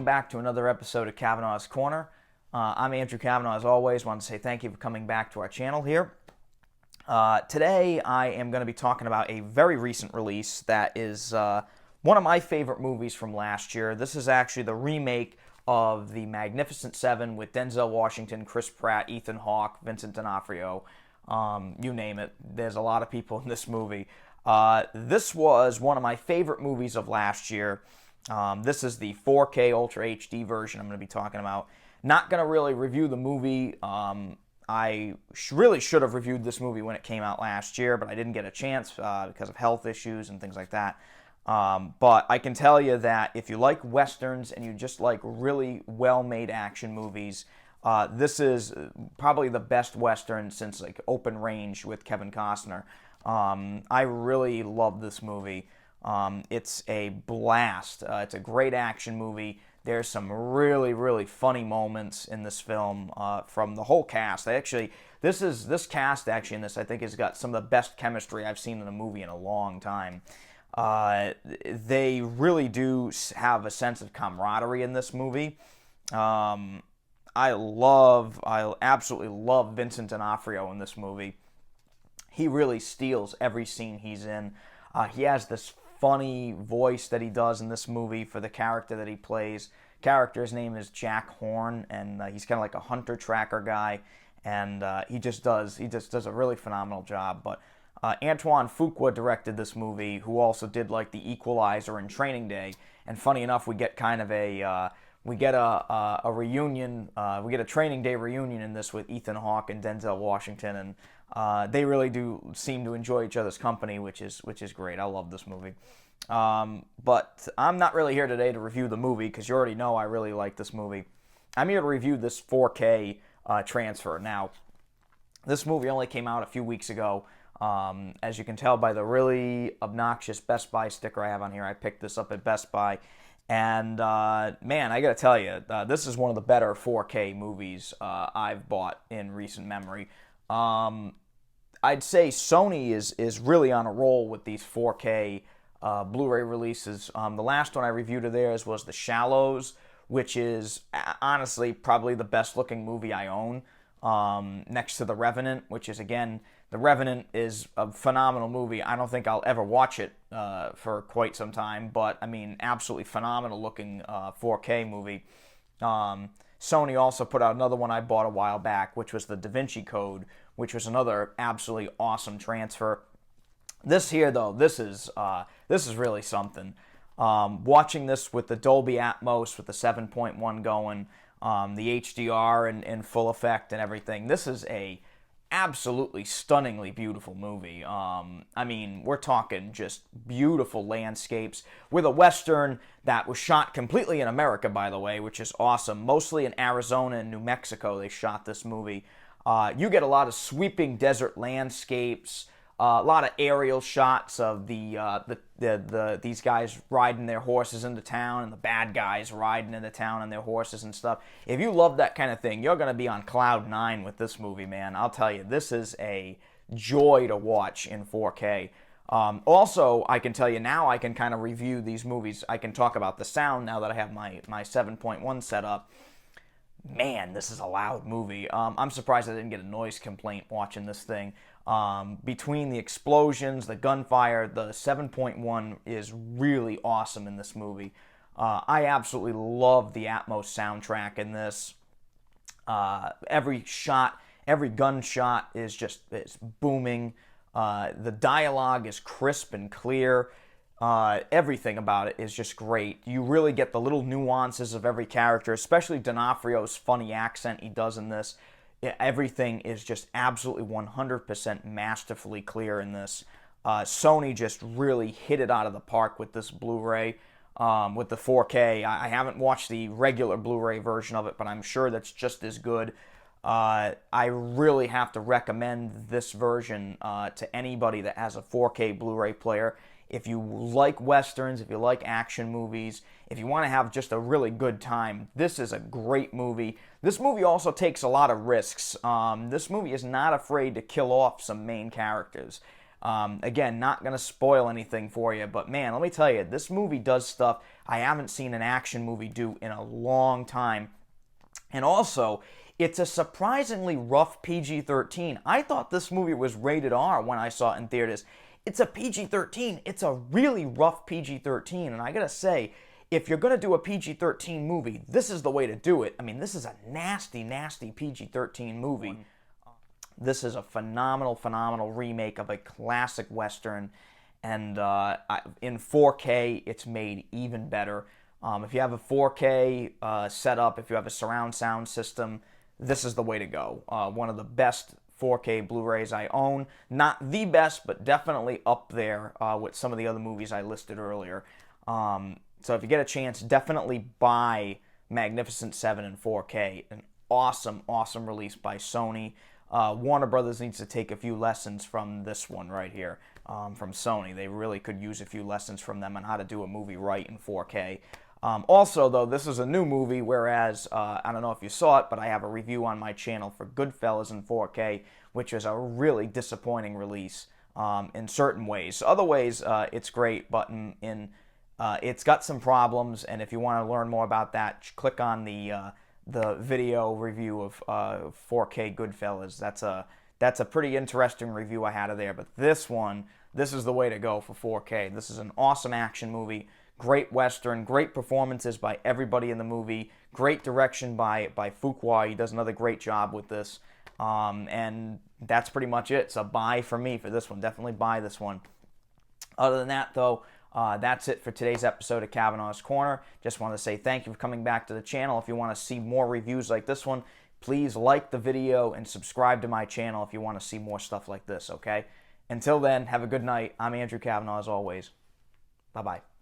welcome back to another episode of Cavanaugh's Corner. I'm Andrew Cavanaugh, as always. Want to say thank you for coming back to our channel here. Today, I am going to be talking about a very recent release that is one of my favorite movies from last year. This is actually the remake of The Magnificent Seven with Denzel Washington, Chris Pratt, Ethan Hawke, Vincent D'Onofrio. You name it. There's a lot of people in this movie. This was one of my favorite movies of last year. This is the 4K Ultra HD version I'm going to be talking about. Not going to really review the movie. I really should have reviewed this movie when it came out last year, but I didn't get a chance because of health issues and things like that. But I can tell you that if you like Westerns and you just like really well-made action movies, this is probably the best Western since like Open Range with Kevin Costner. I really love this movie. It's a blast. It's a great action movie. There's some really, really funny moments in this film from the whole cast. This cast in this I think has got some of the best chemistry I've seen in a movie in a long time. They really do have a sense of camaraderie in this movie. I absolutely love Vincent D'Onofrio in this movie. He really steals every scene he's in. He has this funny voice that he does in this movie for the character that he plays. Character's name is Jack Horn, and he's kind of like a hunter tracker guy, and he just does a really phenomenal job. But Antoine Fuqua directed this movie, who also did like The Equalizer and Training Day. And funny enough, we get kind of a reunion. We get a Training Day reunion in this with Ethan Hawke and Denzel Washington, and they really do seem to enjoy each other's company, which is great. I love this movie. But I'm not really here today to review the movie because you already know I really like this movie. I'm here to review this 4K transfer. Now, this movie only came out a few weeks ago. As you can tell by the really obnoxious Best Buy sticker I have on here, I picked this up at Best Buy. And, man, I gotta tell you, this is one of the better 4K movies I've bought in recent memory. I'd say Sony is really on a roll with these 4K Blu-ray releases. The last one I reviewed of theirs was The Shallows, which is honestly probably the best looking movie I own, next to The Revenant, which is, again, The Revenant is a phenomenal movie. I don't think I'll ever watch it for quite some time, but I mean, absolutely phenomenal looking 4K movie. Sony also put out another one I bought a while back, which was the Da Vinci Code, which was another absolutely awesome transfer. This here, though, this is really something. Watching this with the Dolby Atmos, with the 7.1 going, the HDR in full effect and everything, this is a absolutely stunningly beautiful movie. I mean, we're talking just beautiful landscapes with a Western that was shot completely in America, by the way, which is awesome. Mostly in Arizona and New Mexico they shot this movie. You get a lot of sweeping desert landscapes, a lot of aerial shots of these guys riding their horses into town and the bad guys riding into town on their horses and stuff. If you love that kind of thing, you're going to be on cloud nine with this movie, man. I'll tell you, this is a joy to watch in 4K. Also, I can tell you now I can kind of review these movies. I can talk about the sound now that I have my 7.1 set up. Man, this is a loud movie. I'm surprised I didn't get a noise complaint watching this thing. Between the explosions, the gunfire, the 7.1 is really awesome in this movie. I absolutely love the Atmos soundtrack in this. Every shot, every gunshot is it's booming. The dialogue is crisp and clear. Everything about it is just great. You really get the little nuances of every character, especially D'Onofrio's funny accent he does in this. Everything is just absolutely 100% masterfully clear in this. Sony just really hit it out of the park with this Blu-ray, with the 4K. I haven't watched the regular Blu-ray version of it, but I'm sure that's just as good. I really have to recommend this version to anybody that has a 4K Blu-ray player. If you like Westerns, if you like action movies, if you want to have just a really good time, this is a great movie. This movie also takes a lot of risks. This movie is not afraid to kill off some main characters. Again, not going to spoil anything for you, but man, let me tell you, this movie does stuff I haven't seen an action movie do in a long time. And also, it's a surprisingly rough PG-13. I thought this movie was rated R when I saw it in theaters. It's a PG-13. It's a really rough PG-13, and I gotta say, if you're gonna do a PG-13 movie, this is the way to do it. I mean, this is a nasty, nasty PG-13 movie. This is a phenomenal, phenomenal remake of a classic Western, and in 4K, it's made even better. If you have a 4K setup, if you have a surround sound system, this is the way to go. One of the best 4K Blu-rays I own. Not the best, but definitely up there with some of the other movies I listed earlier. So if you get a chance, definitely buy Magnificent 7 in 4K. An awesome, awesome release by Sony. Warner Brothers needs to take a few lessons from this one right here, from Sony. They really could use a few lessons from them on how to do a movie right in 4K. Also, though, this is a new movie, whereas, I don't know if you saw it, but I have a review on my channel for Goodfellas in 4K, which is a really disappointing release in certain ways. Other ways, it's great, but it's got some problems, and if you want to learn more about that, click on the video review of 4K Goodfellas. That's a pretty interesting review I had of there, but this is the way to go for 4K. This is an awesome action movie. Great Western, great performances by everybody in the movie, great direction by Fuqua. He does another great job with this. And that's pretty much it. It's a buy for me for this one. Definitely buy this one. Other than that, though, that's it for today's episode of Cavanaugh's Corner. Just want to say thank you for coming back to the channel. If you want to see more reviews like this one, please like the video and subscribe to my channel if you want to see more stuff like this, okay? Until then, have a good night. I'm Andrew Cavanaugh, as always. Bye-bye.